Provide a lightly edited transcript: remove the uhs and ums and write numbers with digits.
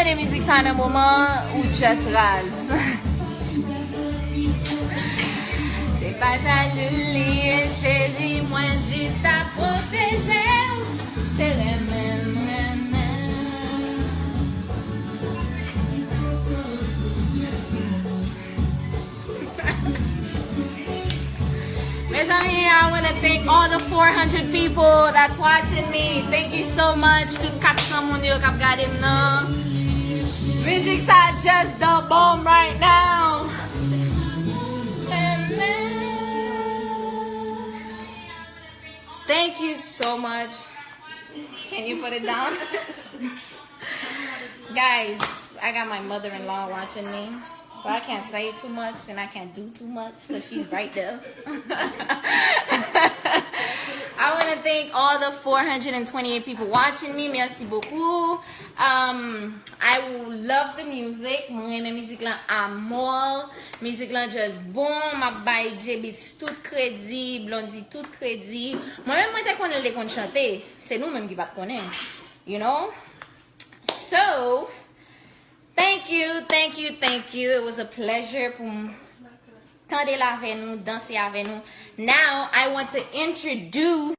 de musique ça dans moment ou just raz. C'est pas jaloux, chérie, moi juste à protéger. C'est les mêmes. Mes amis, I want to thank all the 400 people that's watching me. Thank you so much. Tout 400 moun yo kap gade mnan. Music sa just the bomb right now. Thank you so much. Can you put it down? Guys, I got my mother-in-law watching me. So I can't say too much and I can't do too much because she's right there. I want to thank all the 428 people watching me. Merci beaucoup. I love the music. Moi, my music là amour. Music là just bon. Ma baye J-Beats tout crédit. Blondy tout crédit. Moi-même, moi, t'es connais les konn chanter. C'est nous même qui va connaître. You know? So, thank you. It was a pleasure pour tendre avec nous, danser avec nous. Now, I want to introduce